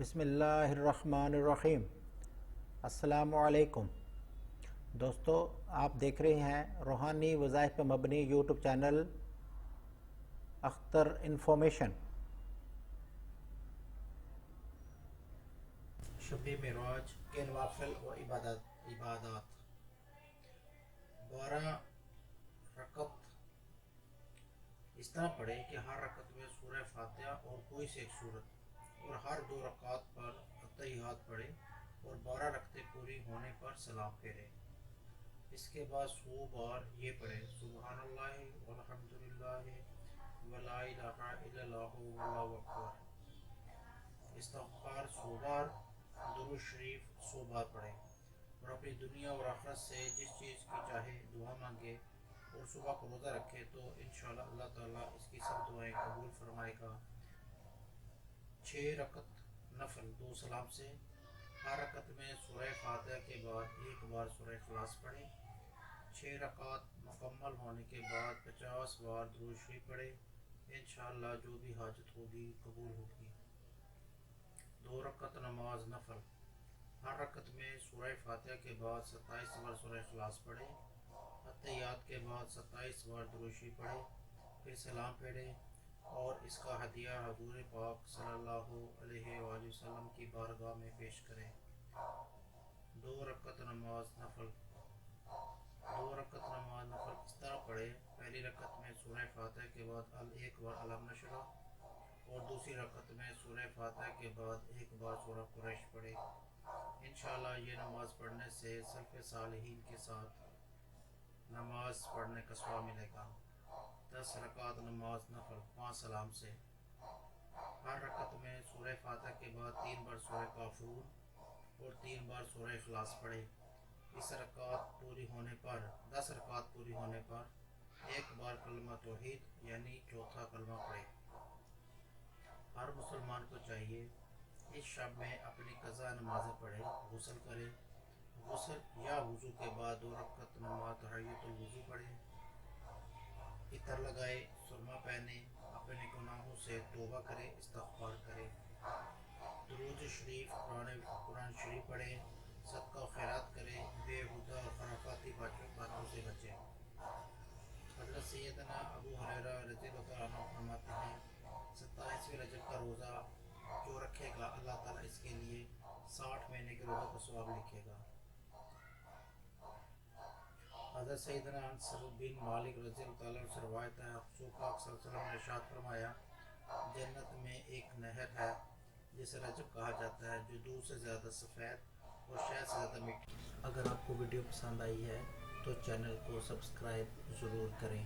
بسم اللہ الرحمن الرحیم۔ السلام علیکم دوستو، آپ دیکھ رہے ہیں روحانی وظائف پر مبنی یوٹیوب چینل اختر انفارمیشن۔ شب معراج کے نوافل و عبادات 12 رکعت اس طرح پڑھے کہ ہر رکعت میں سورہ فاتحہ اور کوئی سے ایک سورت، اور ہر 2 رکعت پر اتحیات پڑھے اور 12 رکعتیں پوری ہونے پر سلام پھیرے۔ اس کے بعد 100 بار یہ پڑھے سبحان اللہ والحمدللہ ولا الہ الا اللہ واللہ اکبر۔ استغفار 100 بار، درود شریف 100 بار پڑھے، اور اپنی دنیا اور آخرت سے جس چیز کی چاہے دعا مانگے، اور صبح کو روزہ رکھے تو انشاءاللہ اللہ تعالیٰ اس کی سب دعائیں قبول فرمائے گا۔ 6 رکعت نفل 2 سلام سے، ہر رکعت میں سورہ فاتحہ کے بعد 1 بار سورہ اخلاص پڑھے۔ 6 رکعت مکمل ہونے کے بعد 50 بار درود شریف پڑھے، انشاءاللہ جو بھی حاجت ہوگی قبول ہوگی۔ 2 رکعت نماز نفل، ہر رکعت میں سورہ فاتحہ کے بعد 27 بار سورہ اخلاص پڑھے، اتحیات کے بعد 27 بار درود شریف پڑھے، پھر سلام پھیرے اور اس کا ہدیہ حضور پاک صلی اللہ علیہ وآلہ وسلم کی بارگاہ میں پیش کرے۔ 2 رکعت نماز نفل 2 رکعت نماز نفل اس طرح پڑھے، پہلی رکعت میں سورہ فاتحہ کے بعد 1 بار علم نشرح، اور دوسری رکعت میں سورہ فاتحہ کے بعد 1 بار سورہ قریش پڑھے۔ انشاءاللہ یہ نماز پڑھنے سے سلف صالحین کے ساتھ نماز پڑھنے کا ثواب ملے گا۔ 10 رکعت نماز نفل 5 سلام سے، ہر رکعت میں سورہ فاتحہ کے بعد 3 بار سورہ کافرون اور 3 بار سورہ اخلاص پڑھے۔ اس 10 رکعت پوری ہونے پر 1 بار کلمہ توحید یعنی چوتھا کلمہ پڑھے۔ ہر مسلمان کو چاہیے اس شب میں اپنی قضا نمازیں پڑھے، غسل کرے، غسل یا وضو کے بعد 2 رکعت نماز تحیۃ الوضو پڑھے، عطر لگائے، سرما پہنے، اپنے گناہوں سے توبہ کرے، استغفار کرے، درود شریف قرآن شریف پڑھے، صدقہ و خیرات کرے، بے ہودہ اور خرافاتی باتوں سے بچے۔ حضرت سیدنا ابو ہریرہ رضی اللہ عنہ فرماتے ہیں 27ویں رجب کا روزہ جو رکھے گا اللہ تعالیٰ اس کے لیے 60 مہینے کے روزہ کا ثواب لکھے گا۔ حضرت سیدنا انس بن مالک رضی اللہ عنہ سے روایت ہے، حضور پاک صلی اللہ علیہ وسلم نے ارشاد فرمایا، جنت میں ایک نہر ہے جسے رجب کہا جاتا ہے، جو دودھ سے زیادہ سفید اور شہد سے زیادہ میٹھی۔ اگر آپ کو ویڈیو پسند آئی ہے تو چینل کو سبسکرائب ضرور کریں۔